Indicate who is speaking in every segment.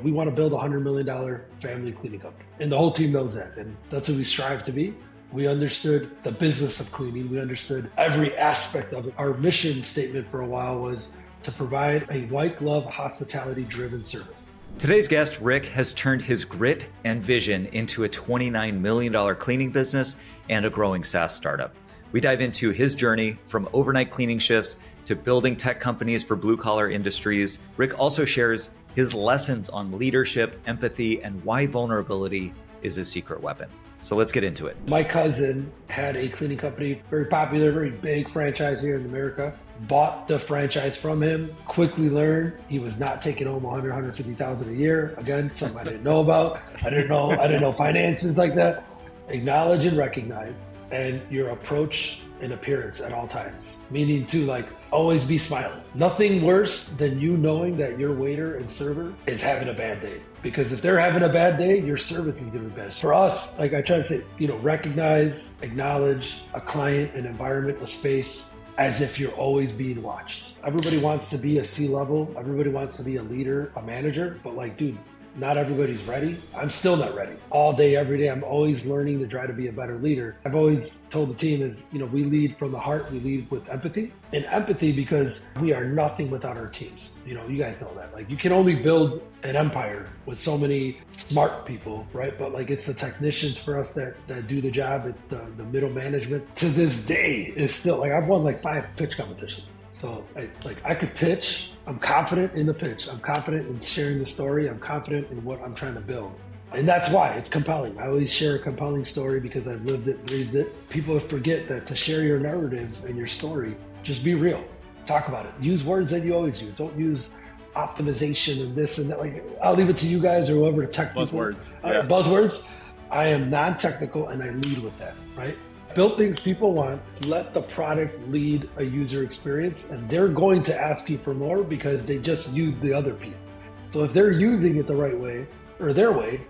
Speaker 1: we want to build $100 million family cleaning company. And the whole team knows that. And that's what we strive to be. We understood the business of cleaning. We understood every aspect of it. Our mission statement for a while was to provide a white glove hospitality driven service.
Speaker 2: Today's guest, Rick, has turned his grit and vision into a $29 million cleaning business and a growing SaaS startup. We dive into his journey from overnight cleaning shifts to building tech companies for blue collar industries. Rick also shares his lessons on leadership, empathy, and why vulnerability is a secret weapon. So let's get into it.
Speaker 1: My cousin had a cleaning company, very popular, very big franchise here in America. Bought the franchise from him, quickly learned he was not taking home $150,000 a year. Again, something I didn't know about. I didn't know finances like that. Acknowledge and recognize, and your approach and appearance at all times. Meaning to always be smiling. Nothing worse than you knowing that your waiter and server is having a bad day. Because if they're having a bad day, your service is going to be bad. For us, I try to say, recognize, acknowledge a client, an environment, a space, as if you're always being watched. Everybody wants to be a C-level. Everybody wants to be a leader, a manager. But dude, not everybody's ready. I'm still not ready. All day, every day, I'm always learning to try to be a better leader. I've always told the team is, we lead from the heart, we lead with empathy. And empathy because we are nothing without our teams. You guys know that. You can only build an empire with so many smart people, right? But it's the technicians for us that do the job. It's the middle management. To this day, is still, I've won 5 pitch competitions. So I could pitch. I'm confident in the pitch. I'm confident in sharing the story. I'm confident in what I'm trying to build. And that's why it's compelling. I always share a compelling story because I've lived it, breathed it. People forget that to share your narrative and your story, just be real. Talk about it. Use words that you always use. Don't use optimization and this and that. I'll leave it to you guys or whoever, tech
Speaker 3: buzzwords.
Speaker 1: Buzzwords. I am non-technical and I lead with that, right? Build things people want, let the product lead a user experience, and they're going to ask you for more because they just use the other piece. So if they're using it the right way or their way,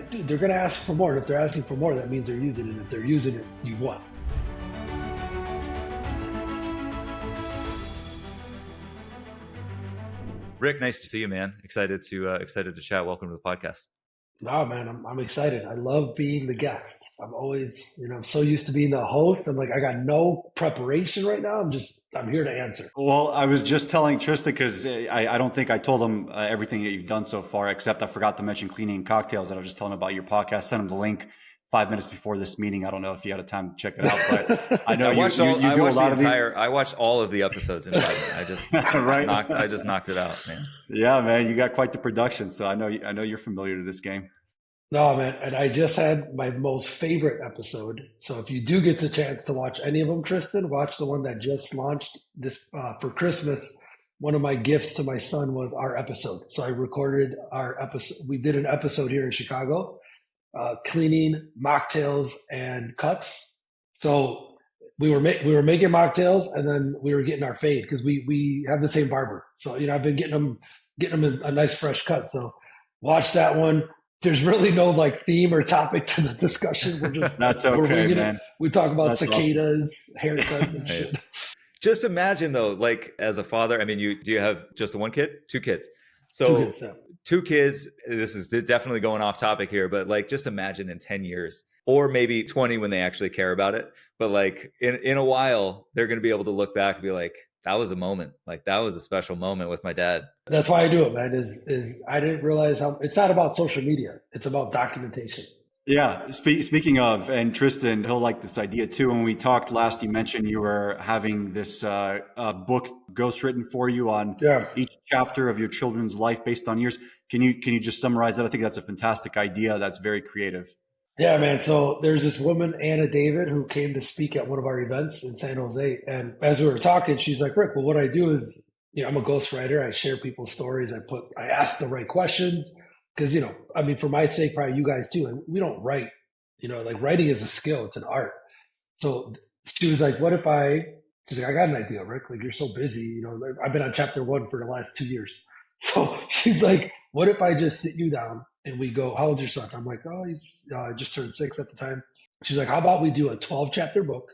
Speaker 1: they're going to ask for more. And if they're asking for more, that means they're using it. If they're using it, you won.
Speaker 2: Rick, nice to see you, man. Excited to chat. Welcome to the podcast.
Speaker 1: No, man, I'm excited. I love being the guest. I'm always, I'm so used to being the host. I'm I got no preparation right now. I'm here to answer.
Speaker 3: Well, I was just telling Tristan because I don't think I told him everything that you've done so far, except I forgot to mention cleaning and cocktails. That I was just telling him about your podcast. Sent him the link 5 minutes before this meeting. I don't know if you had a time to check it out, but I know
Speaker 2: I watched all of the episodes in 5 minutes. I just I just knocked it out, man.
Speaker 3: Yeah, man, you got quite the production. So I know you're familiar to this game.
Speaker 1: No, man, and I just had my most favorite episode. So if you do get the chance to watch any of them, Tristan, watch the one that just launched this for Christmas. One of my gifts to my son was our episode. So I recorded our episode. We did an episode here in Chicago. Cleaning, mocktails, and cuts. So we were making mocktails, and then we were getting our fade because we have the same barber. So I've been getting them a nice fresh cut. So watch that one. There's really no theme or topic to the discussion. We're just
Speaker 3: that's okay, man.
Speaker 1: We talk about cicadas, haircuts, and shit.
Speaker 2: Just imagine though, as a father. I mean, do you have just the one kid? 2 kids. So
Speaker 1: 2 kids, yeah.
Speaker 2: 2 kids, this is definitely going off topic here, but just imagine in 10 years or maybe 20 when they actually care about it. But in a while, they're going to be able to look back and be like, that was a moment. That was a special moment with my dad.
Speaker 1: That's why I do it, man, is I didn't realize how it's not about social media. It's about documentation.
Speaker 3: Yeah. Speaking of, and Tristan, he'll like this idea too. When we talked last, you mentioned you were having this book ghostwritten for you on each chapter of your children's life based on years. Can you just summarize that? I think that's a fantastic idea. That's very creative.
Speaker 1: Yeah, man. So there's this woman, Anna David, who came to speak at one of our events in San Jose. And as we were talking, she's like, Rick, well, what I do is, I'm a ghostwriter. I share people's stories. I ask the right questions. Because, for my sake, probably you guys too, we don't write, writing is a skill. It's an art. So she was like, she's like, I got an idea, Rick. You're so busy. I've been on chapter 1 for the last 2 years. So she's like, what if I just sit you down and we go, how old's your son? I'm like, oh, he's just turned 6 at the time. She's like, how about we do a 12 chapter book?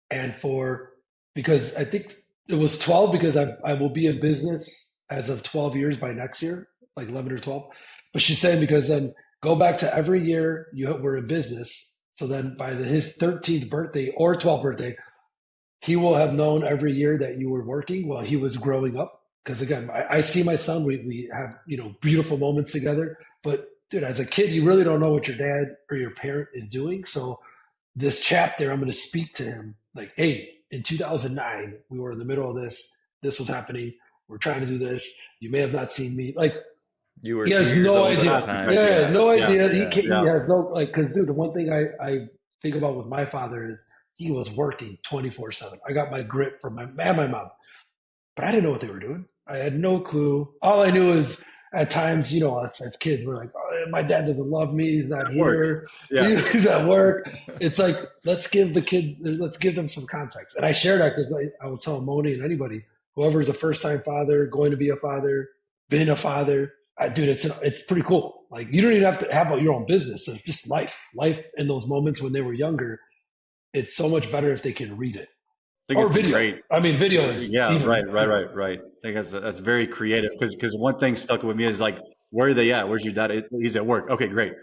Speaker 1: And because I think it was 12 because I will be in business as of 12 years by next year. like 11 or 12. But she's saying because then go back to every year you were in business. So then by his 13th birthday or 12th birthday, he will have known every year that you were working while he was growing up. Because again, I see my son, we have, beautiful moments together. But dude, as a kid, you really don't know what your dad or your parent is doing. So this chapter, I'm going to speak to him like, hey, in 2009, we were in the middle of this. This was happening. We're trying to do this. You may have not seen me. Like,
Speaker 2: you were
Speaker 1: he has no idea. No idea. He has no, like, because dude, the one thing I think about with my father is he was working 24/7. I got my grit from my mom, but I didn't know what they were doing. I had no clue. All I knew is at times, us as kids, we're like, oh, my dad doesn't love me. He's not here. He's at work. It's like, let's give them some context. And I share that because I was telling Mony and anybody, whoever's a first-time father, going to be a father, been a father, dude, it's pretty cool. Like, you don't even have to have your own business. It's just life in those moments when they were younger. It's so much better if they can read it. Or video. Great. I mean, video is
Speaker 3: right. I think that's very creative because one thing stuck with me is like, where are they at? Where's your dad? He's at work. Okay, great.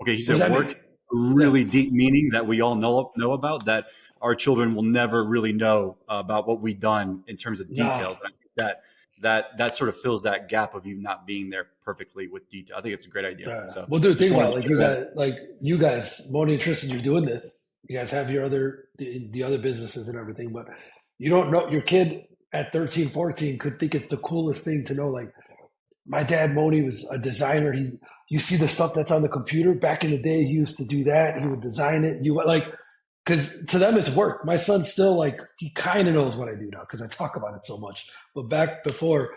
Speaker 3: Okay, he's at work. Really deep meaning that we all know about that our children will never really know about what we've done in terms of details. No. I think that sort of fills that gap of you not being there perfectly with detail. I think it's a great idea. So,
Speaker 1: well, dude, think about it. You guys, Mony and Tristan, you're doing this. You guys have the other businesses and everything, but you don't know, your kid at 13, 14 could think it's the coolest thing to know. Like, my dad, Mony, was a designer. You see the stuff that's on the computer. Back in the day, he used to do that. He would design it. Because to them it's work. My son still, like, he kind of knows what I do now because I talk about it so much. But back before,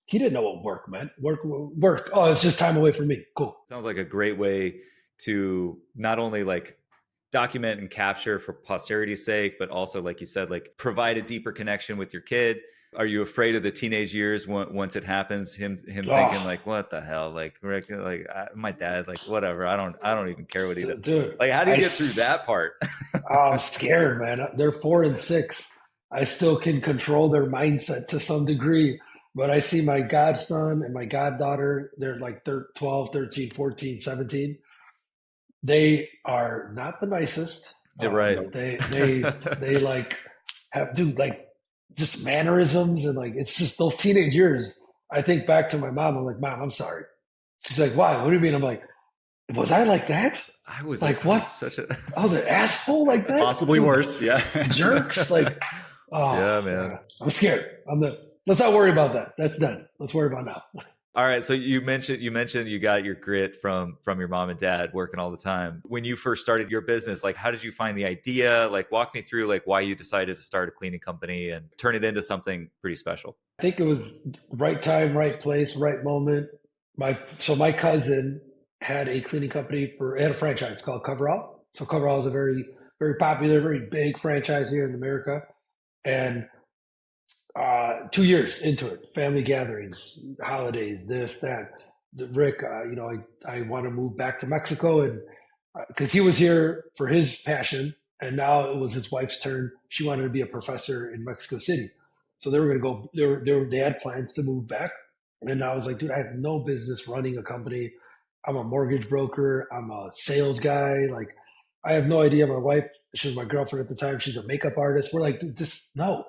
Speaker 1: he didn't know what work meant. Work. Oh, it's just time away from me. Cool.
Speaker 2: Sounds like a great way to not only like document and capture for posterity's sake, but also, like you said, like provide a deeper connection with your kid. Are you afraid of the teenage years once it happens? Him thinking like, what the hell? Like, Rick, like my dad, like whatever. I don't even care what he does. Dude, like, how do you get through that part?
Speaker 1: I'm scared, man. They're 4 and 6. I still can control their mindset to some degree, but I see my godson and my goddaughter. They're like 12, 13, 14, 17. They are not the nicest.
Speaker 2: You're right.
Speaker 1: They like have like just mannerisms and like, it's just those teenage years. I think back to my mom. I'm like, Mom, I'm sorry. She's like, why? What do you mean? I'm like, was I like that?
Speaker 2: I was
Speaker 1: like, what? I was an asshole like that?
Speaker 3: Possibly worse. Yeah.
Speaker 1: Jerks. Like, oh yeah, man. I'm scared. Let's not worry about that. That's done. Let's worry about now.
Speaker 2: All right. So you mentioned you got your grit from your mom and dad working all the time. When you first started your business, like, how did you find the idea? Like, walk me through like why you decided to start a cleaning company and turn it into something pretty special.
Speaker 1: I think it was right time, right place, right moment. My cousin had a cleaning company had a franchise called Coverall. So Coverall is a very, very popular, very big franchise here in America. And 2 years into it, family gatherings, holidays, this, that. Rick, I want to move back to Mexico, and because he was here for his passion, and now it was his wife's turn. She wanted to be a professor in Mexico City, so they were going to go. They had plans to move back, and I was like, dude, I have no business running a company. I'm a mortgage broker. I'm a sales guy. Like, I have no idea. My wife, she was my girlfriend at the time. She's a makeup artist. We're like, dude, no.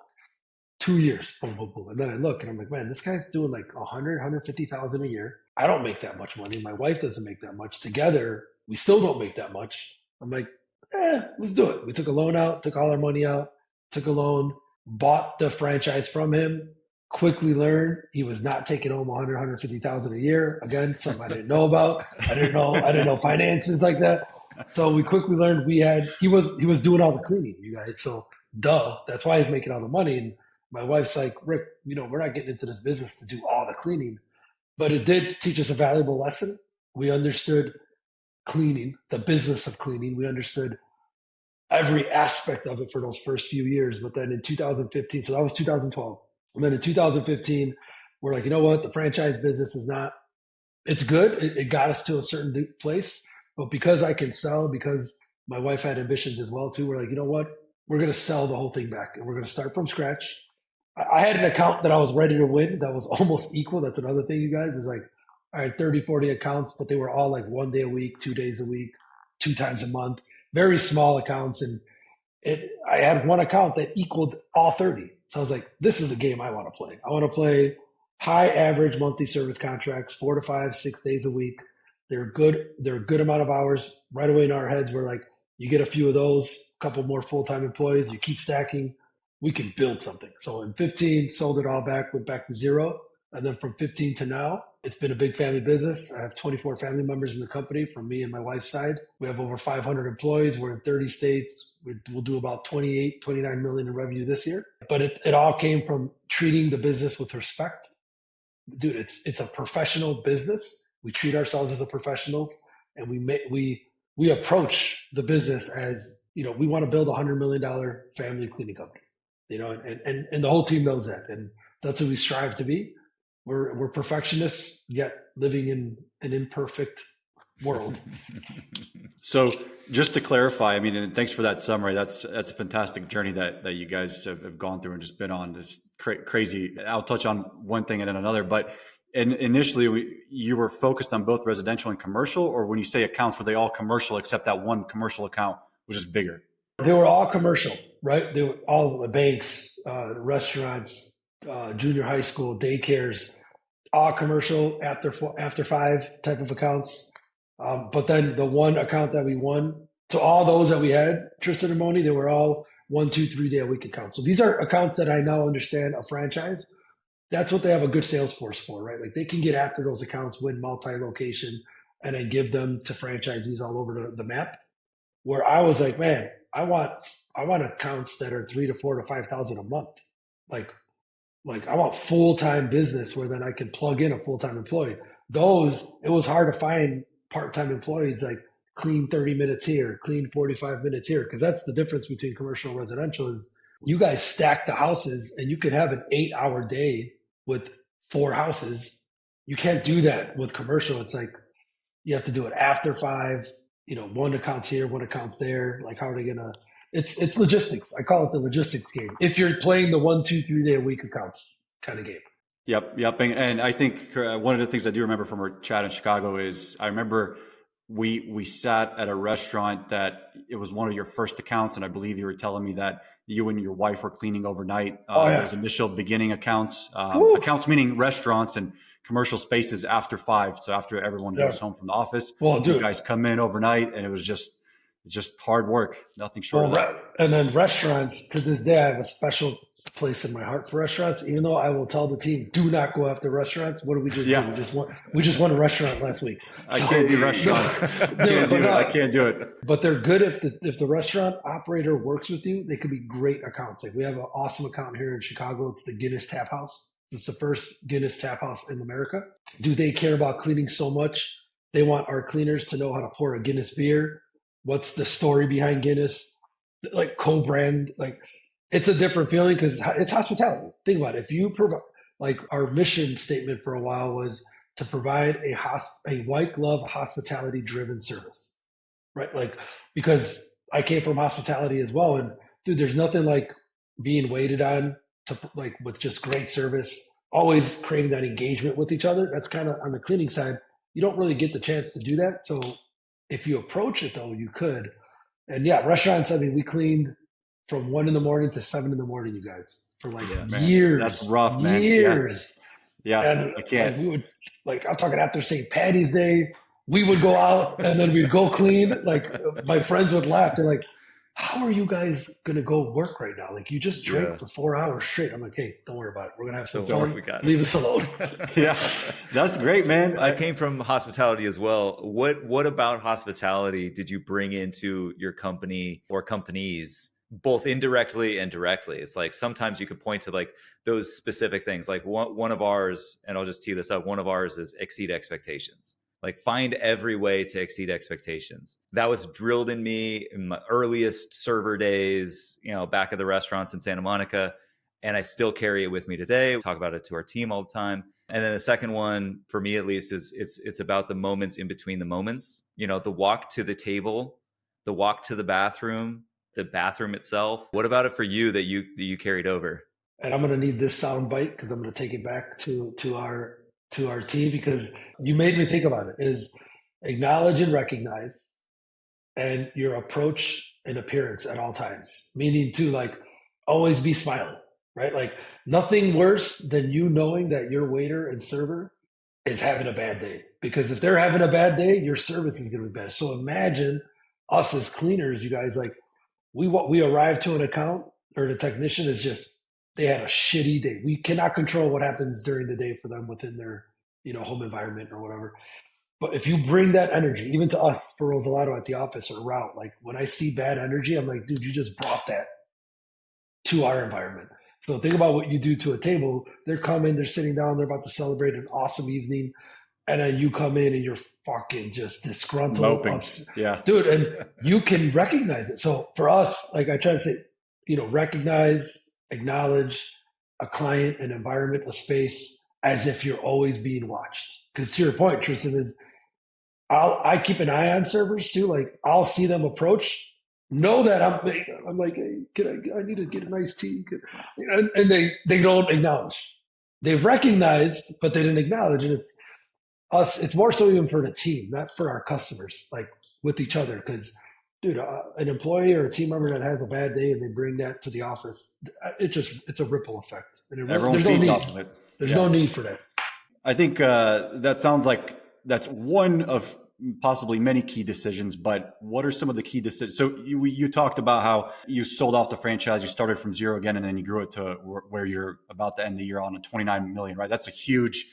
Speaker 1: 2 years, boom, boom, boom. And then I look and I'm like, man, this guy's doing like 150,000 a year. I don't make that much money. My wife doesn't make that much. Together, we still don't make that much. I'm like, let's do it. We took a loan out, took all our money out, took a loan, bought the franchise from him, quickly learned he was not taking home 150,000 a year. Again, something I didn't know about. I didn't know finances like that. So we quickly learned he was doing all the cleaning, you guys. So that's why he's making all the money. And my wife's like, Rick, we're not getting into this business to do all the cleaning, but it did teach us a valuable lesson. We understood cleaning, the business of cleaning. We understood every aspect of it for those first few years. But then in 2015, so that was 2012. And then in 2015, we're like, you know what? The franchise business it's good. It got us to a certain place, but because I can sell, because my wife had ambitions as well too, we're like, you know what? We're going to sell the whole thing back and we're going to start from scratch. I had an account that I was ready to win that was almost equal. That's another thing, you guys, is like, I had 30, 40 accounts, but they were all like 1 day a week, 2 days a week, 2 times a month, very small accounts. And I had one account that equaled all 30. So I was like, this is the game I want to play. I want to play high average monthly service contracts, 4 to 5, 6 days a week. They're good. They're a good amount of hours. Right away in our heads, we're like, you get a few of those, a couple more full-time employees, you keep stacking, we can build something. So in 15, sold it all back, went back to zero. And then from 15 to now, it's been a big family business. I have 24 family members in the company from me and my wife's side. We have over 500 employees. We're in 30 states. We'll do about 28, 29 million in revenue this year. But it all came from treating the business with respect. Dude, it's a professional business. We treat ourselves as a professionals, and we approach the business as, we want to build $100 million family cleaning company, and the whole team knows that. And that's what we strive to be. We're perfectionists, yet living in an imperfect world.
Speaker 3: So just to clarify, I mean, and thanks for that summary. That's a fantastic journey that you guys have gone through and just been on. This crazy. I'll touch on one thing and then another, but initially you were focused on both residential and commercial, or when you say accounts, were they all commercial except that one commercial account, which is bigger?
Speaker 1: They were all commercial, right? They were all the banks, restaurants, junior high school, daycares, all commercial after 5 type of accounts. But then the one account that we won, so all those that we had, Tristan and Mony, they were all 1, 2, 3 day a week accounts. So these are accounts that I now understand a franchise. That's what they have a good sales force for, right? Like they can get after those accounts, win multi-location, and then give them to franchisees all over the map. Where I was like, man, I want accounts that are 3 to 4 to 5,000 a month. Like I want full-time business where then I can plug in a full-time employee. It was hard to find part-time employees, like clean 30 minutes here, clean 45 minutes here. Cause that's the difference between commercial and residential is you guys stack the houses and you could have an 8-hour day with 4 houses. You can't do that with commercial. It's like, you have to do it after 5, one account's here, one account's there. Like, how are they gonna? It's logistics. I call it the logistics game. If you're playing the 1, 2, 3 day a week accounts kind of game.
Speaker 3: Yep. And I think one of the things I do remember from our chat in Chicago is I remember we sat at a restaurant that it was one of your first accounts, and I believe you were telling me that you and your wife were cleaning overnight. Those initial beginning accounts, accounts meaning restaurants and commercial spaces after 5. So after everyone goes home from the office, you guys come in overnight, and it was just hard work, nothing short of that.
Speaker 1: And then restaurants, to this day, I have a special place in my heart for restaurants, even though I will tell the team, do not go after restaurants. What did we just do? We just won a restaurant last week.
Speaker 3: I can't do restaurants. I can't do it.
Speaker 1: But they're good if the restaurant operator works with you, they could be great accounts. Like we have an awesome account here in Chicago. It's the Guinness Tap House. It's the first Guinness Tap House in America. Do they care about cleaning so much? They want our cleaners to know how to pour a Guinness beer. What's the story behind Guinness? Like co-brand, like it's a different feeling because it's hospitality. Think about it. If you provide, like our mission statement for a while was to provide a white glove hospitality driven service, right? Like, because I came from hospitality as well. And dude, there's nothing like being waited on with just great service, always creating that engagement with each other. That's kind of on the cleaning side. You don't really get the chance to do that. So if you approach it though, you could. And yeah, restaurants, I mean, we cleaned from 1 a.m. to 7 a.m, you guys, for like years.
Speaker 3: That's rough, man.
Speaker 1: Years.
Speaker 3: Yeah.
Speaker 1: And
Speaker 3: I can't.
Speaker 1: we would, I'm talking after St. Patty's Day, we would go out and then we'd go clean. Like my friends would laugh. They're like, how are you guys going to go work right now? Like you just drank for 4 hours straight. I'm like, hey, don't worry about it. We're going to have some fun. Leave us alone.
Speaker 3: Yeah, that's great, man.
Speaker 2: I came from hospitality as well. What about hospitality did you bring into your company or companies, both indirectly and directly? It's like sometimes you could point to like those specific things. Like one of ours, and I'll just tee this up, one of ours is exceed expectations. Like find every way to exceed expectations. That was drilled in me in my earliest server days, back at the restaurants in Santa Monica. And I still carry it with me today. We talk about it to our team all the time. And then the second one, for me at least, is it's about the moments in between the moments. The walk to the table, the walk to the bathroom itself. What about it for you that you carried over?
Speaker 1: And I'm going to need this sound bite because I'm going to take it back to our to our team, because you made me think about it, is acknowledge and recognize, and your approach and appearance at all times. Meaning to like always be smiling, right? Like nothing worse than you knowing that your waiter and server is having a bad day. Because if they're having a bad day, your service is going to be bad. So imagine us as cleaners, you guys, like we arrive to an account or the technician is just, they had a shitty day. We cannot control what happens during the day for them within their, home environment or whatever. But if you bring that energy, even to us for Rosalato at the office or route, like when I see bad energy, I'm like, dude, you just brought that to our environment. So think about what you do to a table. They're coming, they're sitting down, they're about to celebrate an awesome evening. And then you come in and you're fucking just disgruntled.
Speaker 3: Yeah.
Speaker 1: Dude, and you can recognize it. So for us, like I try to say, recognize, acknowledge a client, an environment, a space as if you're always being watched. Because to your point, Tristan, is I keep an eye on servers too. Like I'll see them approach, know that I'm like, hey, I need to get a nice tea, and they don't acknowledge. They've recognized, but they didn't acknowledge, and it's us. It's more so even for the team, not for our customers, like with each other. Because, dude, an employee or a team member that has a bad day and they bring that to the office, it's a ripple effect. And
Speaker 3: everyone feeds off of it.
Speaker 1: There's no need for that.
Speaker 3: I think that sounds like that's one of possibly many key decisions, but what are some of the key decisions? So you talked about how you sold off the franchise, you started from zero again, and then you grew it to where you're about to end the year on a 29 million, right? That's a huge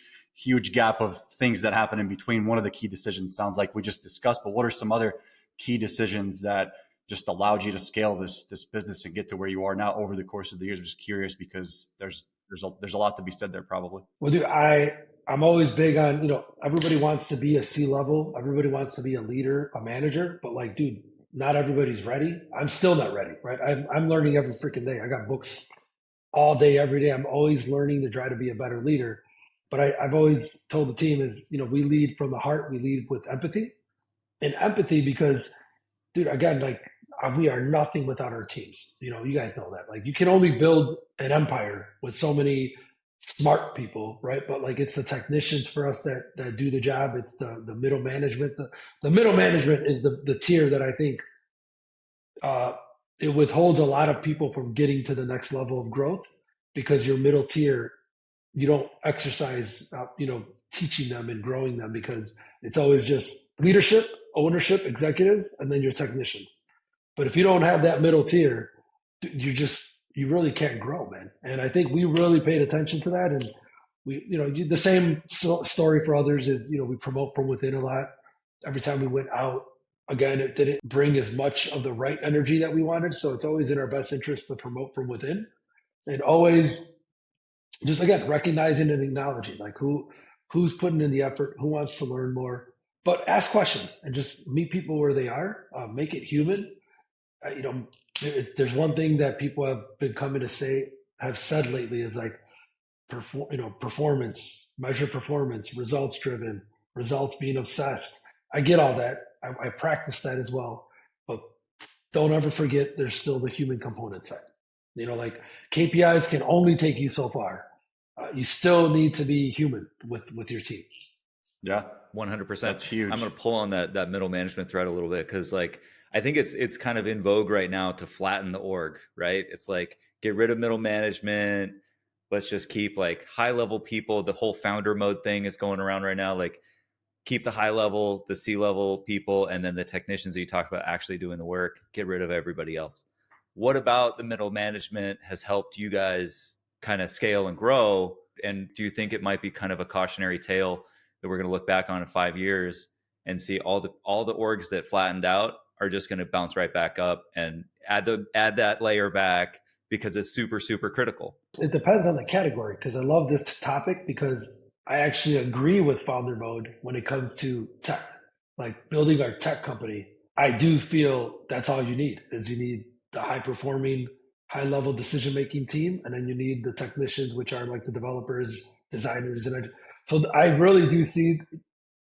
Speaker 3: gap of things that happen in between. One of the key decisions sounds like we just discussed, but what are some other key decisions that just allowed you to scale this business and get to where you are now over the course of the years? I'm just curious because there's a lot to be said there probably.
Speaker 1: Well, dude, I'm always big on, everybody wants to be a C-level. Everybody wants to be a leader, a manager, but like, dude, not everybody's ready. I'm still not ready, right? I'm learning every freaking day. I got books all day, every day. I'm always learning to try to be a better leader. But I've always told the team is, we lead from the heart. We lead with empathy, and empathy because, dude, again, like we are nothing without our teams. You guys know that. Like you can only build an empire with so many smart people, right? But like it's the technicians for us that do the job. It's the middle management. The middle management is the tier that I think it withholds a lot of people from getting to the next level of growth, because your middle tier, you don't exercise, teaching them and growing them, because it's always just leadership, ownership, executives, and then your technicians. But if you don't have that middle tier, you really can't grow, man. And I think we really paid attention to that. And we, the same story for others is, we promote from within a lot. Every time we went out, again, it didn't bring as much of the right energy that we wanted. So it's always in our best interest to promote from within, and always just, again, recognizing and acknowledging like who's putting in the effort, who wants to learn more, but ask questions and just meet people where they are, make it human. There's one thing that people have been coming to have said lately is like, performance, measure performance, results driven, results being obsessed. I get all that. I practice that as well, but don't ever forget there's still the human component side. Like KPIs can only take you so far. You still need to be human with your team.
Speaker 3: Yeah,
Speaker 2: 100%.
Speaker 3: That's huge.
Speaker 2: I'm going to pull on that middle management thread a little bit, because like I think it's kind of in vogue right now to flatten the org, right? It's like get rid of middle management. Let's just keep like high level people. The whole founder mode thing is going around right now. Like keep the high level, the C-level people, and then the technicians that you talk about actually doing the work. Get rid of everybody else. What about the middle management has helped you guys kind of scale and grow? And do you think it might be kind of a cautionary tale that we're going to look back on in 5 years and see all the orgs that flattened out are just going to bounce right back up and add that layer back because it's super, super critical?
Speaker 1: It depends on the category, because I love this topic, because I actually agree with founder mode when it comes to tech. Like building our tech company, I do feel that's all you need the high performing, high level decision making team, and then you need the technicians, which are like the developers, designers, and so I really do see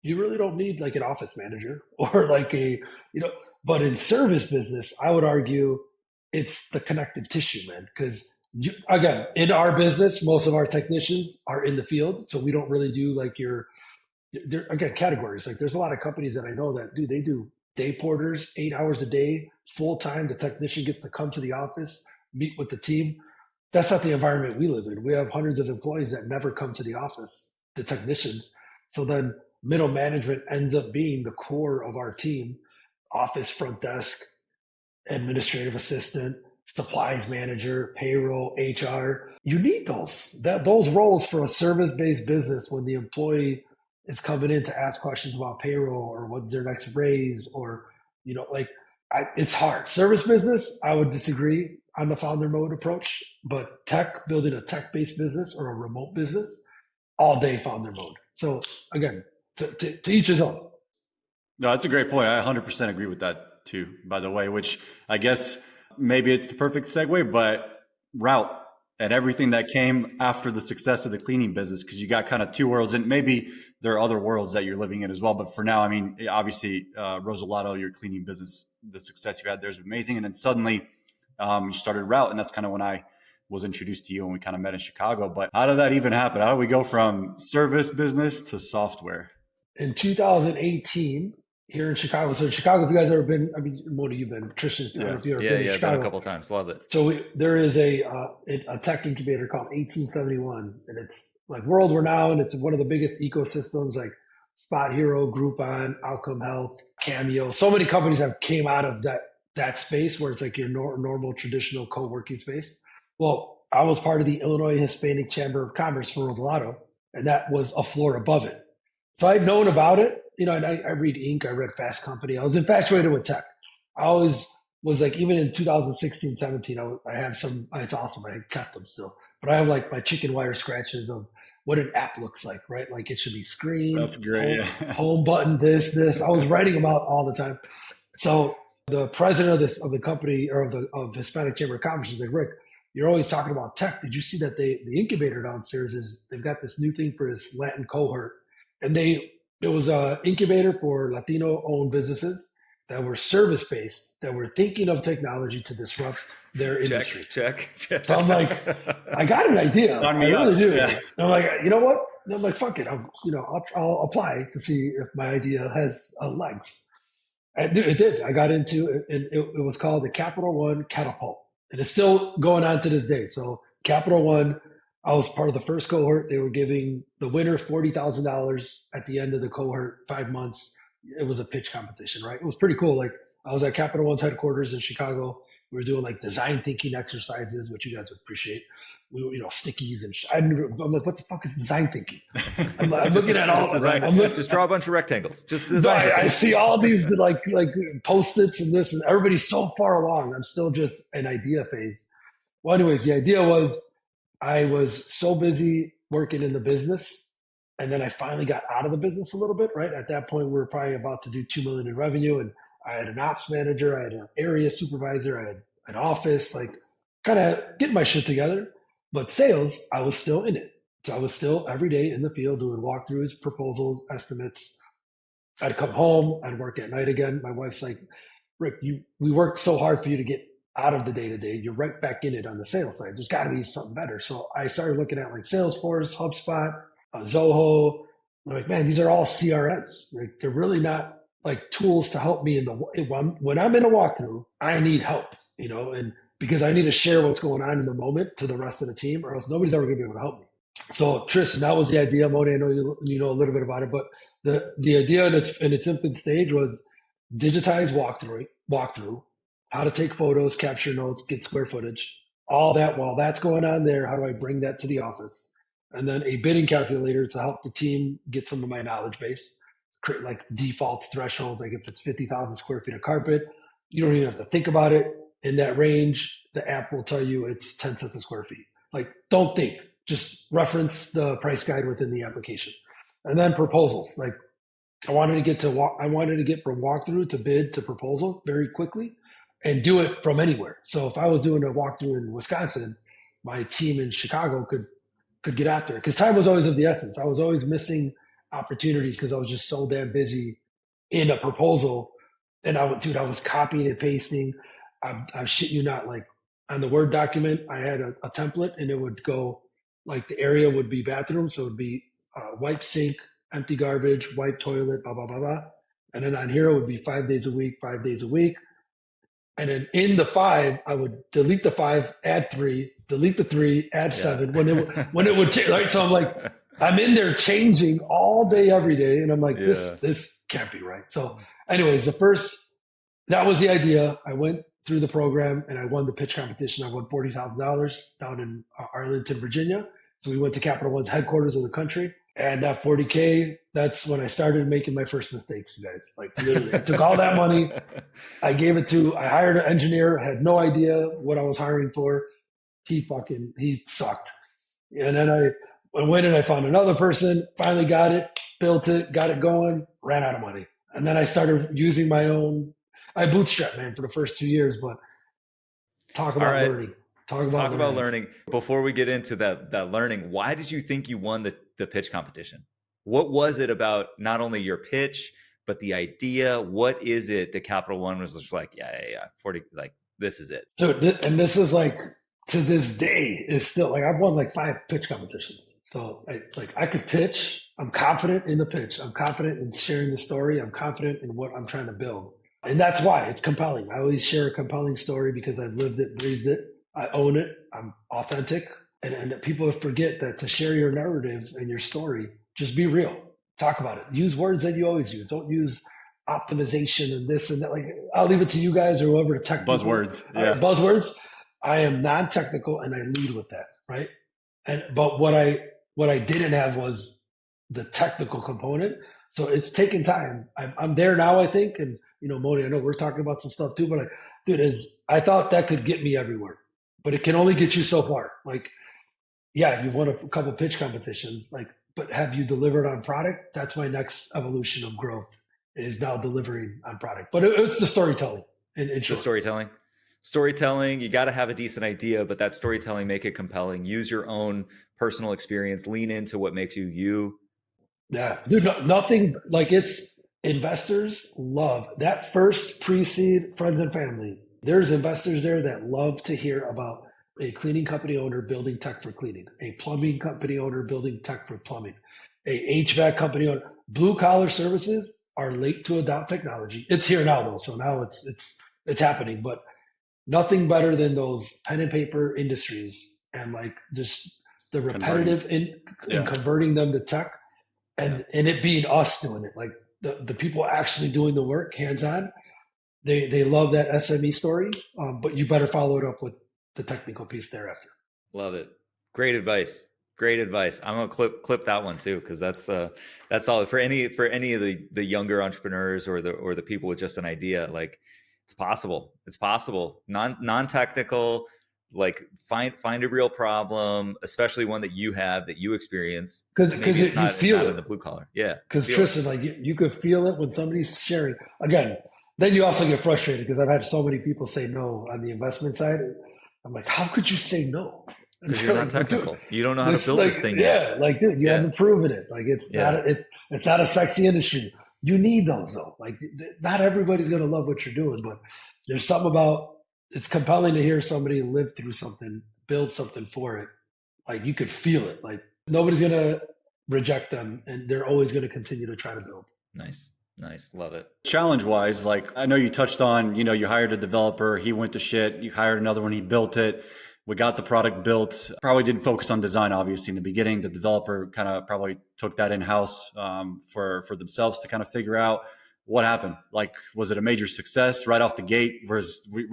Speaker 1: you really don't need like an office manager or like but in service business, I would argue it's the connective tissue, man, because Again, in our business, most of our technicians are in the field. So we don't really do like again, categories. Like there's a lot of companies that I know that they do day porters, 8 hours a day, full time. The technician gets to come to the office, meet with the team. That's not the environment we live in. We have hundreds of employees that never come to the office, the technicians. So then middle management ends up being the core of our team, office, front desk, administrative assistant, supplies manager, payroll, HR. You need those roles for a service-based business when the employee is coming in to ask questions about payroll or what's their next raise or, it's hard. Service business, I would disagree on the founder mode approach, but building a tech-based business or a remote business, all day founder mode. So again, to each his own.
Speaker 3: No, that's a great point. I 100% agree with that too, by the way, which I guess maybe it's the perfect segue, but route and everything that came after the success of the cleaning business, because you got kind of two worlds, and maybe there are other worlds that you're living in as well. But for now, I mean, obviously, Regalado, your cleaning business, the success you had there is amazing. And then suddenly you started route, and that's kind of when I was introduced to you and we kind of met in Chicago. But how did that even happen? How do we go from service business to software?
Speaker 1: In 2018, here in Chicago. So in Chicago, if you guys ever been, I mean, Mony, you've been, Tristan, I don't know if you've ever been to Chicago.
Speaker 2: Been a couple of times. Love it.
Speaker 1: So there is a tech incubator called 1871, and it's like world renowned. It's one of the biggest ecosystems, like Spot Hero, Groupon, Outcome Health, Cameo. So many companies have came out of that space where it's like your normal traditional co-working space. Well, I was part of the Illinois Hispanic Chamber of Commerce for Regalado, and that was a floor above it. So I'd known about it, and I read Inc., I read Fast Company. I was infatuated with tech. I always was like, even in 2016, 17, I have some, it's awesome. I kept them still, but I have like my chicken wire scratches of what an app looks like, right? Like it should be screen,
Speaker 3: that's great,
Speaker 1: home button, this. I was writing them out all the time. So the president of the company or of the Hispanic Chamber of Commerce is like, Rick, you're always talking about tech. Did you see that the incubator downstairs they've got this new thing for this Latin cohort? And it was an incubator for Latino-owned businesses that were service-based, that were thinking of technology to disrupt their industry.
Speaker 2: Check.
Speaker 1: So I'm like, I got an idea. I really do. Yeah. And I'm like, you know what? And I'm like, fuck it. I'll apply to see if my idea has legs. And it did. I got into it, and it was called the Capital One Catapult. And it's still going on to this day. So Capital One, I was part of the first cohort. They were giving the winner $40,000 at the end of the cohort, 5 months. It was a pitch competition, right? It was pretty cool. Like I was at Capital One's headquarters in Chicago. We were doing like design thinking exercises, which you guys would appreciate. We were, stickies and I'm like, what the fuck is design thinking? I'm looking at all
Speaker 2: design. Just draw a bunch of rectangles. Just design.
Speaker 1: No, I see all these like Post-its and this, and everybody's so far along. I'm still just an idea phase. Well, anyways, the idea was I was so busy working in the business, and then I finally got out of the business a little bit, right? At that point, we were probably about to do $2 million in revenue, and I had an ops manager, I had an area supervisor, I had an office, like kind of getting my shit together. But sales, I was still in it. So I was still every day in the field doing walkthroughs, proposals, estimates. I'd come home, I'd work at night again. My wife's like, Rick, we worked so hard for you to get out of the day-to-day. You're right back in it on the sales side. There's got to be something better. So I started looking at like Salesforce, HubSpot, Zoho. I'm like, man, these are all CRMs. Like they're really not like tools to help me when I'm in a walkthrough. I need help, and because I need to share what's going on in the moment to the rest of the team, or else nobody's ever going to be able to help me. So Tristan, that was the idea. Mony, I know you know a little bit about it, but the idea in its infant stage was digitize walkthrough, how to take photos, capture notes, get square footage, all that. While that's going on there, how do I bring that to the office? And then a bidding calculator to help the team get some of my knowledge base, create like default thresholds. Like if it's 50,000 square feet of carpet, you don't even have to think about it. In that range, the app will tell you it's 10 cents a square feet. Like, don't think, just reference the price guide within the application. And then proposals. Like, I wanted to get from walkthrough to bid to proposal very quickly and do it from anywhere. So if I was doing a walkthrough in Wisconsin, my team in Chicago could get after it because time was always of the essence. I was always missing opportunities because I was just so damn busy in a proposal. And I was copying and pasting. I shit you not, like on the Word document, I had a template, and it would go like the area would be bathroom. So it would be wipe sink, empty garbage, wipe toilet, blah, blah, blah, blah. And then on here, it would be 5 days a week, 5 days a week. And then in the 5, I would delete the 5, add 3, delete the 3, add 7 when it would change. Right? So I'm like, I'm in there changing all day, every day. And I'm like, this can't be right. So anyways, that was the idea. I went through the program and I won the pitch competition. I won $40,000 down in Arlington, Virginia. So we went to Capital One's headquarters of the country. And that 40K, that's when I started making my first mistakes, you guys. Like literally, I took all that money. I hired an engineer, had no idea what I was hiring for. He sucked. And then I went and I found another person, finally got it, built it, got it going, ran out of money. And then I started using my own, I bootstrapped, man, for the first 2 years, but talk about learning. Talk about
Speaker 2: learning. Before we get into that learning, why did you think you won the pitch competition? What was it about not only your pitch, but the idea? What is it that Capital One was just like, 40, like this is it.
Speaker 1: So, and this is like, to this day, is still like, I've won like 5 pitch competitions. So I could pitch. I'm confident in the pitch. I'm confident in sharing the story. I'm confident in what I'm trying to build. And that's why it's compelling. I always share a compelling story because I've lived it, breathed it. I own it. I'm authentic. And people forget that to share your narrative and your story, just be real. Talk about it. Use words that you always use. Don't use optimization and this and that. Like, I'll leave it to you guys or whoever to tech
Speaker 3: buzzwords.
Speaker 1: Buzzwords. I am non-technical and I lead with that, right? But what I didn't have was the technical component. So it's taken time. I'm there now, I think. And, Mony, I know we're talking about some stuff too, but I thought that could get me everywhere, but it can only get you so far. Like, yeah, you've won a couple pitch competitions, but have you delivered on product? That's my next evolution of growth, is now delivering on product. But it's the storytelling. In short.
Speaker 2: The storytelling, you got to have a decent idea, but that storytelling, make it compelling. Use your own personal experience, lean into what makes you you.
Speaker 1: Yeah, dude, nothing like it's investors love that first pre-seed friends and family. There's investors there that love to hear about a cleaning company owner building tech for cleaning, a plumbing company owner building tech for plumbing, a HVAC company owner. Blue collar services are late to adopt technology. It's here now though, so now it's happening. But nothing better than those pen and paper industries and like just the repetitive in converting them to tech. And it being us doing it, like the people actually doing the work hands-on, they love that SME story, but you better follow it up with the technical piece thereafter.
Speaker 2: Love it. Great advice. I'm gonna clip that one too, because that's all for any of the younger entrepreneurs or the people with just an idea. Like it's possible. Non-technical. Like find a real problem, especially one that you have, that you experience,
Speaker 1: because you feel it
Speaker 2: in the blue collar. Yeah,
Speaker 1: because Tristan, like you could feel it when somebody's sharing. Again, then you also get frustrated because I've had so many people say no on the investment side. I'm like, how could you say no?
Speaker 2: Because you're not technical. You don't know how to build this thing yet.
Speaker 1: Like, dude, you haven't proven it. Like, it's not a sexy industry. You need those though. Like, not everybody's gonna love what you're doing, but there's something about. It's compelling to hear somebody live through something, build something for it. Like you could feel it. Like nobody's going to reject them and they're always going to continue to try to build.
Speaker 2: Nice. Love it.
Speaker 3: Challenge wise, like I know you touched on, you hired a developer, he went to shit, you hired another one, he built it. We got the product built, probably didn't focus on design, obviously in the beginning. The developer kind of probably took that in-house for themselves to kind of figure out. What happened? Like, was it a major success right off the gate? Were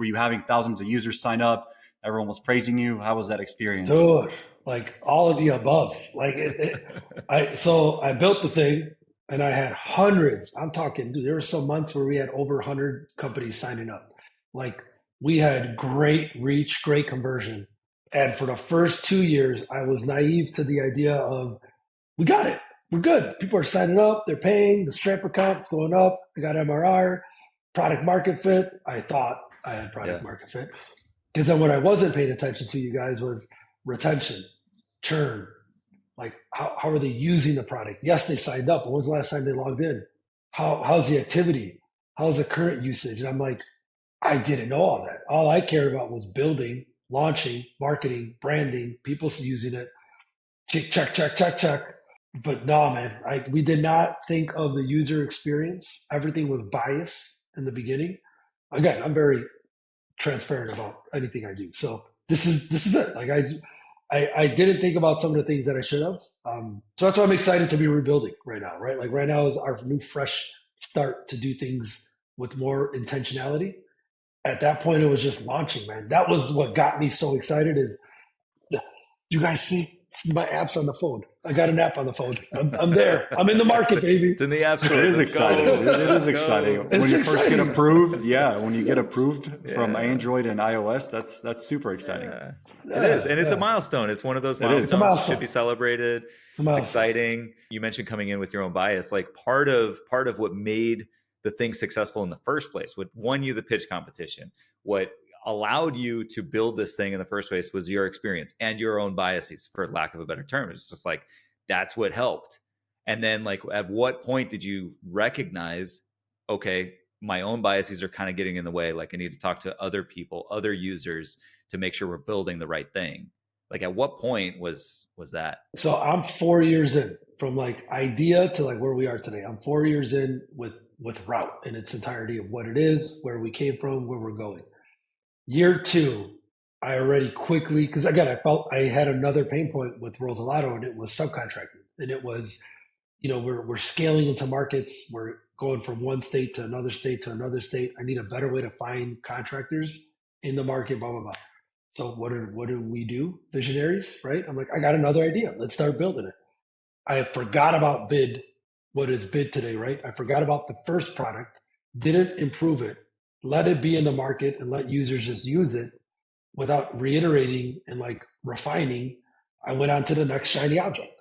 Speaker 3: you having thousands of users sign up? Everyone was praising you. How was that experience?
Speaker 1: Dude, like all of the above. Like I built the thing and I had hundreds. I'm talking, dude, there were some months where we had over 100 companies signing up. Like we had great reach, great conversion. And for the first 2 years, I was naive to the idea of, we got it. We're good. People are signing up. They're paying. The Stramper count's going up. I got MRR, product market fit. I thought I had product market fit. Because then what I wasn't paying attention to, you guys, was retention, churn. Like, how are they using the product? Yes, they signed up, but when's the last time they logged in? How's the activity? How's the current usage? And I'm like, I didn't know all that. All I cared about was building launching, marketing, branding, people using it, check. But no, man, we did not think of the user experience. Everything was biased in the beginning. Again, I'm very transparent about anything I do. So this is it. Like I didn't think about some of the things that I should have. So that's why I'm excited to be rebuilding right now, right? Like right now is our new fresh start to do things with more intentionality. At that point, it was just launching, man. That was what got me so excited is you guys see my app's on the phone. I got an app on the phone. I'm there. I'm in the market, baby.
Speaker 2: It's in the app store.
Speaker 3: It is exciting. It is exciting. When you first get approved, when you get approved from Android and iOS, that's super exciting.
Speaker 2: It is. And it's a milestone. It's one of those milestones that should be celebrated. It's exciting. You mentioned coming in with your own bias. Like part of what made the thing successful in the first place, what won you the pitch competition, what allowed you to build this thing in the first place was your experience and your own biases, for lack of a better term. It's just like, that's what helped. And then like, at what point did you recognize, okay, my own biases are kind of getting in the way. Like I need to talk to other people, other users to make sure we're building the right thing. Like at what point was that?
Speaker 1: So I'm 4 years in from like idea to like where we are today. I'm 4 years in with Route in its entirety of what it is, where we came from, where we're going. Year 2, I already quickly, because again, I felt I had another pain point with Regalado, and it was subcontracting. And it was, we're scaling into markets. We're going from one state to another state to another state. I need a better way to find contractors in the market, blah, blah, blah. So what do we do? Visionaries, right? I'm like, I got another idea. Let's start building it. I forgot about bid. What is bid today, right? I forgot about the first product, didn't improve it, let it be in the market and let users just use it without reiterating and like refining. I went on to the next shiny object.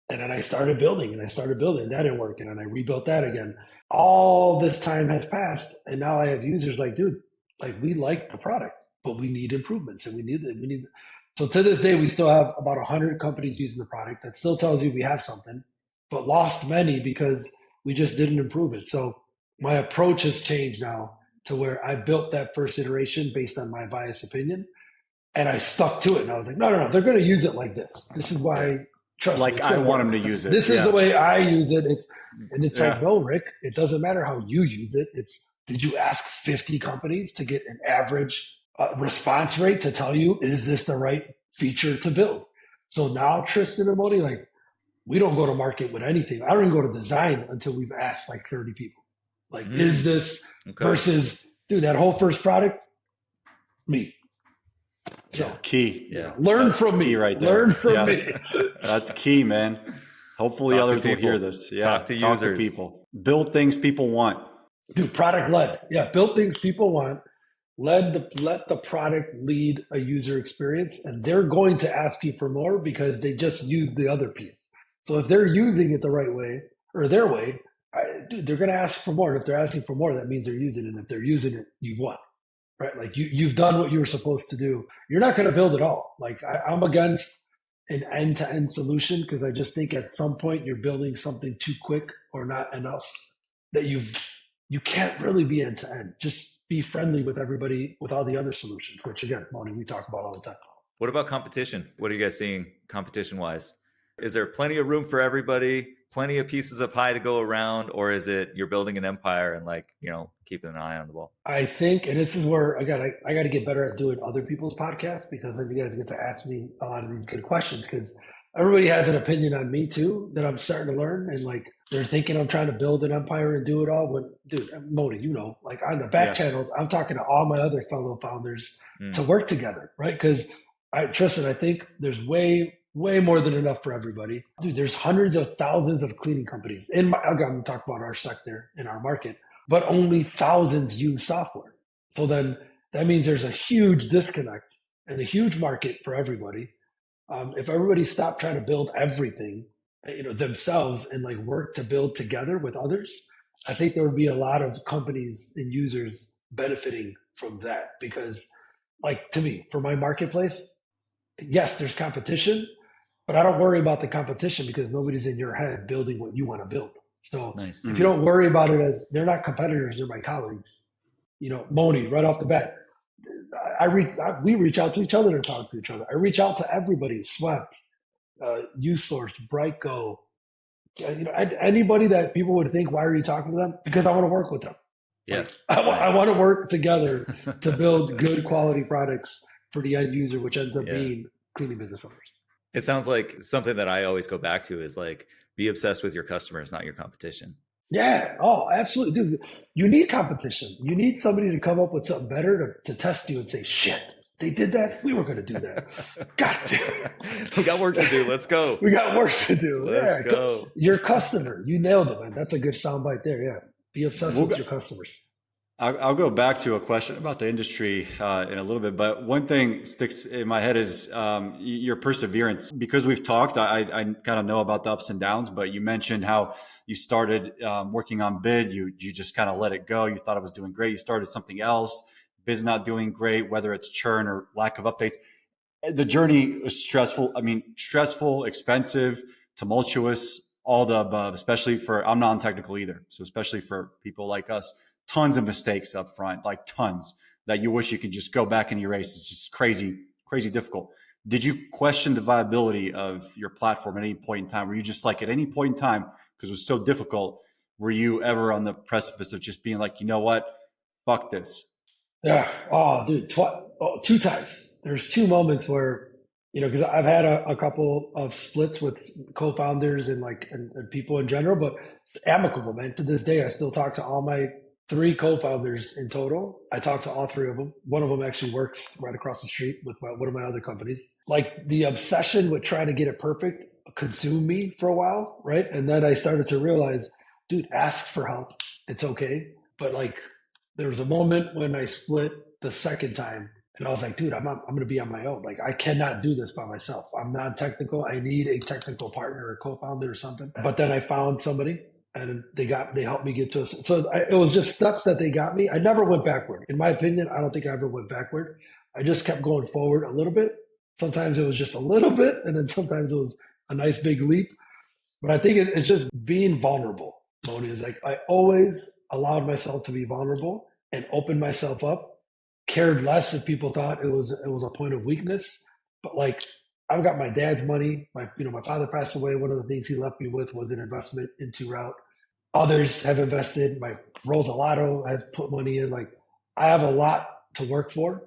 Speaker 1: And then I started building. That didn't work. And then I rebuilt that again. All this time has passed. And now I have users like, dude, like we like the product, but we need improvements and we need. So to this day, we still have about 100 companies using the product. That still tells you we have something, but lost many because we just didn't improve it. So my approach has changed now to where I built that first iteration based on my biased opinion, and I stuck to it. And I was like, no, they're going to use it like this. This is why, trust me.
Speaker 3: I want them to use it.
Speaker 1: This is the way I use it. It's like, no, Rick, it doesn't matter how you use it. Did you ask 50 companies to get an average response rate to tell you, is this the right feature to build? So now Tristan and Mony, like, we don't go to market with anything. I don't even go to design until we've asked like 30 people. Like, is this versus, dude, that whole first product, me. So
Speaker 3: key.
Speaker 1: Learn from me.
Speaker 3: Right there.
Speaker 1: Learn from me.
Speaker 3: That's key, man. Hopefully others will hear this. Yeah.
Speaker 2: Talk to users.
Speaker 3: Talk to people. Build things people want.
Speaker 1: Dude, product led. Yeah, build things people want. Let the product lead a user experience, and they're going to ask you for more because they just used the other piece. So if they're using it the right way or their way, dude, they're going to ask for more. And if they're asking for more, that means they're using it. And if they're using it, you've won, right? Like you've done what you were supposed to do. You're not going to build it all. Like I'm against an end-to-end solution because I just think at some point you're building something too quick or not enough that you can't really be end-to-end. Just be friendly with everybody with all the other solutions, which again, Mony, we talk about all the time.
Speaker 2: What about competition? What are you guys seeing competition-wise? Is there plenty of room for everybody, plenty of pieces of pie to go around, or is it you're building an empire and like, keeping an eye on the ball? I
Speaker 1: think, and this is where I got to get better at doing other people's podcasts, because then you guys get to ask me a lot of these good questions, because everybody has an opinion on me too that I'm starting to learn, and like they're thinking I'm trying to build an empire and do it all. When, dude, Mony, like on the back channels, I'm talking to all my other fellow founders to work together, right? Because Tristan, I think there's way more than enough for everybody. Dude, there's hundreds of thousands of cleaning companies. I'm going to talk about our sector in our market, but only thousands use software. So then that means there's a huge disconnect and a huge market for everybody. If everybody stopped trying to build everything, themselves and like work to build together with others, I think there would be a lot of companies and users benefiting from that. Because like, to me, for my marketplace, yes, there's competition, but I don't worry about the competition because nobody's in your head building what you want to build. So
Speaker 2: nice.
Speaker 1: If you don't worry about it as they're not competitors, they're my colleagues. Mony, right off the bat, we reach out to each other to talk to each other. I reach out to everybody, Swept, USource, Brightgo, anybody that people would think, why are you talking to them? Because I want to work with them.
Speaker 2: Yeah.
Speaker 1: I want to work together to build good quality products for the end user, which ends up being cleaning business owners.
Speaker 2: It sounds like something that I always go back to is like, be obsessed with your customers, not your competition.
Speaker 1: Yeah. Oh, absolutely. Dude, you need competition. You need somebody to come up with something better to test you and say, shit, they did that. We were going to do that. God damn.
Speaker 2: We got work to do. Let's go.
Speaker 1: We got work to do.
Speaker 2: Let's go.
Speaker 1: Your customer. You nailed it, man. That's a good soundbite there. Yeah. Be obsessed with your customers.
Speaker 3: I'll go back to a question about the industry in a little bit, but one thing sticks in my head is your perseverance. Because we've talked, I kind of know about the ups and downs, but you mentioned how you started working on Bid. You just kind of let it go. You thought it was doing great. You started something else. Bid's not doing great, whether it's churn or lack of updates. The journey was stressful. I mean, stressful, expensive, tumultuous, all the above, especially for, I'm non-technical either. So especially for people like us. Tons of mistakes up front, like tons that you wish you could just go back and erase. It's just crazy, crazy difficult. Did you question the viability of your platform at any point in time? Were you just like at any point in time, because it was so difficult, were you ever on the precipice of just being like, you know what, fuck this?
Speaker 1: Yeah. Oh, dude, 2 times. There's 2 moments where, because I've had a couple of splits with co-founders and people in general, but it's amicable, man. To this day, I still talk to all my 3 co-founders in total. I talked to all 3 of them. One of them actually works right across the street with one of my other companies. Like the obsession with trying to get it perfect consumed me for a while, right? And then I started to realize, dude, ask for help. It's okay. But there was a moment when I split the second time and I was like, dude, I'm going to be on my own. Like I cannot do this by myself. I'm non-technical. I need a technical partner or co-founder or something. But then I found somebody. And they helped me get to us. So it was just steps that they got me. I never went backward. In my opinion, I don't think I ever went backward. I just kept going forward a little bit. Sometimes it was just a little bit, and then sometimes it was a nice big leap. But I think it's just being vulnerable. Mony is like, I always allowed myself to be vulnerable and opened myself up. Cared less if people thought it was a point of weakness. But I've got my dad's money. My father passed away. One of the things he left me with was an investment into Route. Others have invested. My Regalado has put money in. I have a lot to work for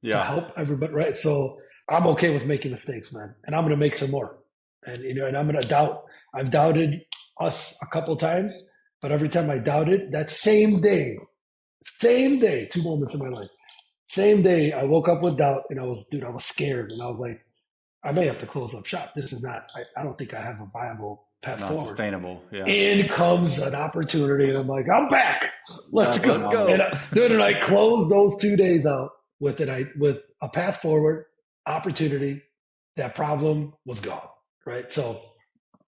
Speaker 1: to help everybody, right? So I'm okay with making mistakes, man. And I'm going to make some more. And, and I'm going to doubt. I've doubted us a couple of times, but every time I doubted, that same day, 2 moments in my life, same day, I woke up with doubt and I was scared. And I was like, I may have to close up shop. This is not, I don't think I have a viable path forward. Not
Speaker 3: sustainable. Yeah.
Speaker 1: In comes an opportunity. And I'm like, I'm back. Let's go. And I closed those 2 days out with a path forward, opportunity. That problem was gone. Right. So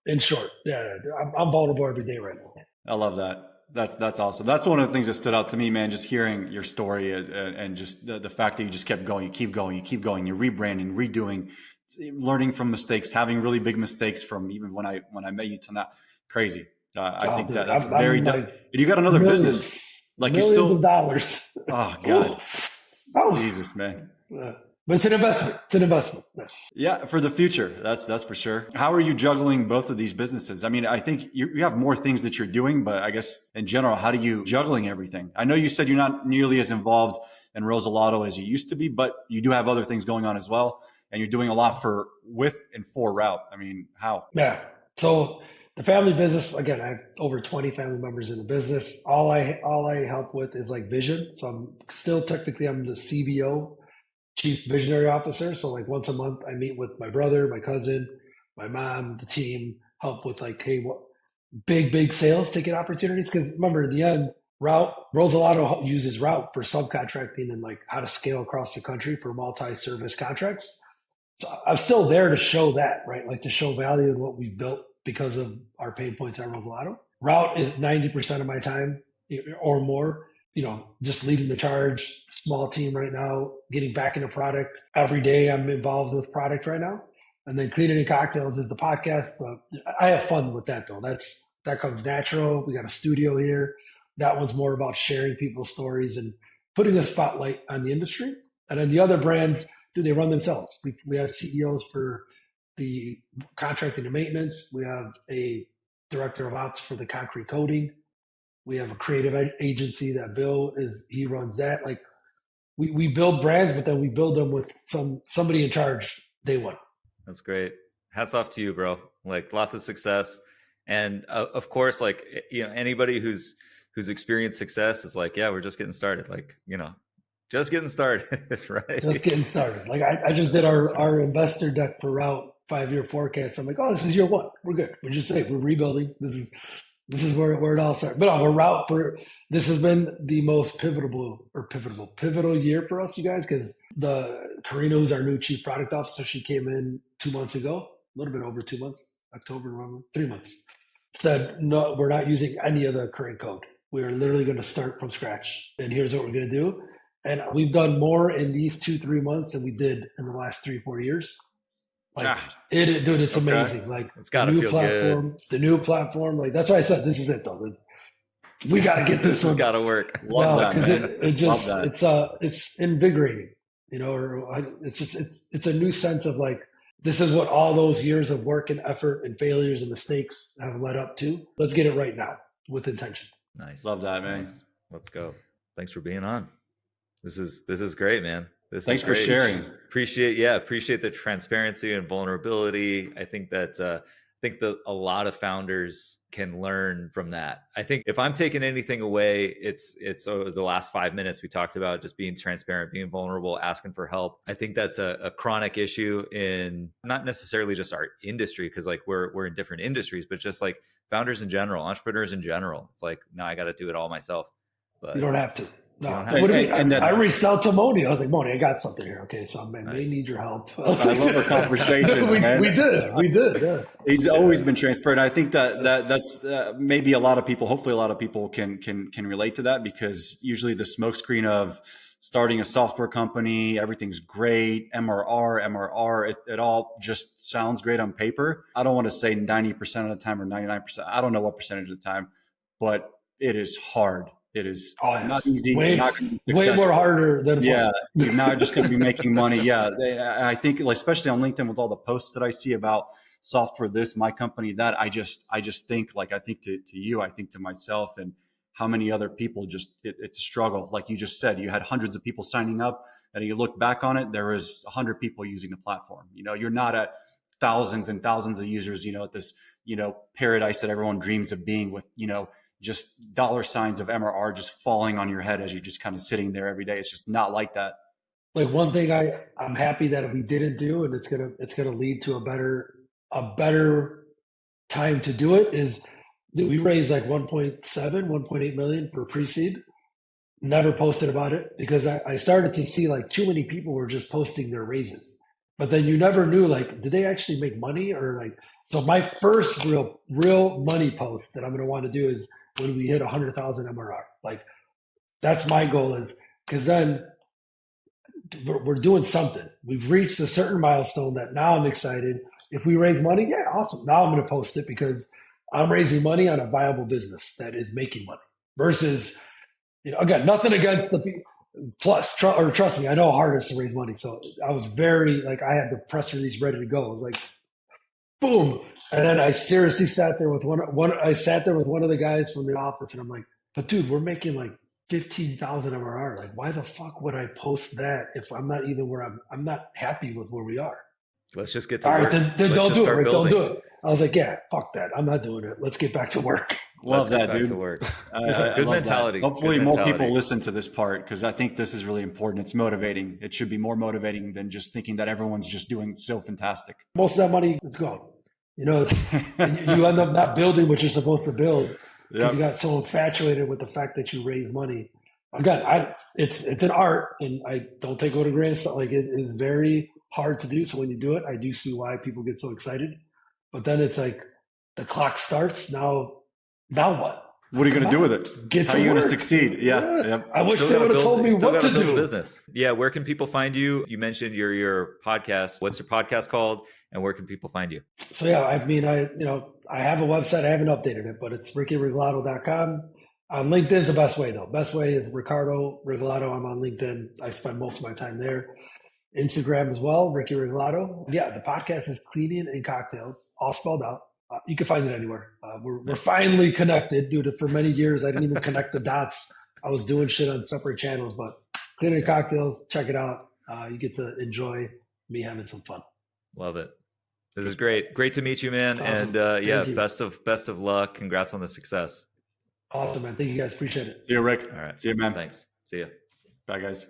Speaker 1: in short, I'm vulnerable every day right now.
Speaker 3: I love that. That's awesome. That's one of the things that stood out to me, man, just hearing your story and just the fact that you just kept going, you keep going, you're rebranding, redoing, learning from mistakes, having really big mistakes from even when I met you to now. Crazy. I think dude, that's very, and you got another business,
Speaker 1: millions of dollars.
Speaker 3: Oh God. Jesus, man.
Speaker 1: But it's an investment. It's an investment.
Speaker 3: Yeah, for the future. That's for sure. How are you juggling both of these businesses? I mean, I think you have more things that you're doing, but I guess in general, how do you juggling everything? I know you said you're not nearly as involved in Regalado as you used to be, but you do have other things going on as well. And you're doing a lot with and for Route. I mean, how?
Speaker 1: Yeah. So the family business, again, I have over 20 family members in the business. All I help with is vision. So I'm still technically, I'm the CVO, Chief Visionary Officer. So once a month I meet with my brother, my cousin, my mom, the team, help with hey, what big sales ticket opportunities. Because remember, in the end, Regalado uses Route for subcontracting and how to scale across the country for multi-service contracts. So I'm still there to show that, right? To show value in what we've built because of our pain points at Regalado. Route is 90% of my time or more. Just leading the charge, small team right now, getting back into product. Every day I'm involved with product right now. And then Cleaning and Cocktails is the podcast. I have fun with that though. That comes natural. We got a studio here. That one's more about sharing people's stories and putting a spotlight on the industry. And then the other brands, they run themselves. We have CEOs for the contracting and maintenance. We have a director of ops for the concrete coating. We have a creative agency that he runs that. Like we build brands, but then we build them with somebody in charge day one.
Speaker 2: That's great. Hats off to you, bro. Like lots of success. And of course, like, anybody who's experienced success is like, yeah, we're just getting started. Like, just getting started, right? Just
Speaker 1: getting started. Like I just did our investor deck for Route 5-year forecast. I'm like, oh, this is year one. We're good. We're just saying we're rebuilding. This is where it all started. But this has been the most pivotal year for us, you guys, because Karina, who's our new chief product officer, she came in 2 months ago, a little bit over 2 months, October, November, 3 months. Said, no, we're not using any of the current code. We're literally going to start from scratch. And here's what we're going to do. And we've done more in these 2-3 months than we did in the last 3-4 years. Like dude, it's amazing. Like
Speaker 2: it's got to feel good.
Speaker 1: The new platform, like that's why I said this is it though. We got to get this one.
Speaker 2: Got to work.
Speaker 1: Love that. It's invigorating, or it's a new sense of like, this is what all those years of work and effort and failures and mistakes have led up to. Let's get it right now with intention.
Speaker 2: Nice.
Speaker 3: Love that, man.
Speaker 2: Nice. Let's go. Thanks for being on. This is great, man.
Speaker 3: Thanks for sharing.
Speaker 2: Appreciate the transparency and vulnerability. I think that a lot of founders can learn from that. I think if I'm taking anything away, it's over the last 5 minutes we talked about just being transparent, being vulnerable, asking for help. I think that's a chronic issue in not necessarily just our industry, because like we're in different industries, but just like founders in general, entrepreneurs in general. It's like, no, I got to do it all myself. But
Speaker 1: you don't have to. No, I reached out to Mony. I was like, Mony, I got something here. Okay, so I may need your help.
Speaker 3: I love our conversations, man.
Speaker 1: We did. Yeah.
Speaker 3: He's always been transparent. I think that's maybe hopefully a lot of people can relate to that, because usually the smokescreen of starting a software company, everything's great, MRR, it all just sounds great on paper. I don't want to say 90% of the time or 99%. I don't know what percentage of the time, but it is hard. It is not easy.
Speaker 1: Way more harder than
Speaker 3: fun. You're not just going to be making money. Yeah, I think, like, especially on LinkedIn with all the posts that I see about software, this, my company, that, I just think, like, I think to you, I think to myself, and how many other people it's a struggle. Like you just said, you had hundreds of people signing up, and you look back on it, there was 100 people using the platform. You're not at thousands and thousands of users. At this paradise that everyone dreams of being, with just dollar signs of MRR just falling on your head as you're just kind of sitting there every day. It's just not like that.
Speaker 1: Like, one thing I'm happy that we didn't do, and it's gonna lead to a better time to do it, is that we raised like 1.8 million for pre-seed. Never posted about it, because I started to see like too many people were just posting their raises. But then you never knew, like, did they actually make money, or like, so my first real money post that I'm going to want to do is when we hit 100,000 MRR. Like, that's my goal, is because then we're doing something. We've reached a certain milestone that now I'm excited. If we raise money, yeah, awesome. Now I'm going to post it, because I'm raising money on a viable business that is making money, versus, again, nothing against the people. Trust me, I know how hard it is to raise money. So I was very, like, I had the press release ready to go. I was like, boom. And then I seriously sat there with one of the guys from the office, and I'm like, but dude, we're making like 15,000 MRR. Like, why the fuck would I post that if I'm not even where I'm not happy with where we are?
Speaker 2: Let's just get to work.
Speaker 1: All right, then don't do it. Right? Don't do it. I was like, yeah, fuck that. I'm not doing it. Let's get back to work.
Speaker 3: Love that, dude.
Speaker 2: To work. Good mentality.
Speaker 3: Hopefully more people listen to this part, because I think this is really important. It's motivating. It should be more motivating than just thinking that everyone's just doing so fantastic.
Speaker 1: Most of that money is gone. You end up not building what you're supposed to build, because you got so infatuated with the fact that you raise money. Again, it's an art, and I don't take it to grant. Like, it is very hard to do. So when you do it, I do see why people get so excited. But then it's like the clock starts. Now what?
Speaker 3: What are you going to do with it? How are you going to succeed? Yeah. Yep.
Speaker 1: I wish they would have told me what to do.
Speaker 2: Business. Yeah. Where can people find you? You mentioned your podcast. What's your podcast called, and where can people find you?
Speaker 1: So yeah, I mean, I have a website. I haven't updated it, but it's rickyregalado.com. On LinkedIn's the best way though. Best way is Ricardo Regalado. I'm on LinkedIn. I spend most of my time there. Instagram as well, Ricky Regalado. Yeah, the podcast is Cleaning and Cocktails, all spelled out. You can find it anywhere. We're finally connected, dude. For many years, I didn't even connect the dots. I was doing shit on separate channels, but Cleaning and Cocktails, check it out. You get to enjoy me having some fun.
Speaker 2: Love it. This is great. Great to meet you, man. Awesome. And yeah, best of luck. Congrats on the success.
Speaker 1: Awesome, man. Thank you guys. Appreciate it.
Speaker 3: See you, Rick.
Speaker 2: All right.
Speaker 3: See you, man.
Speaker 2: Thanks. See you.
Speaker 3: Bye, guys.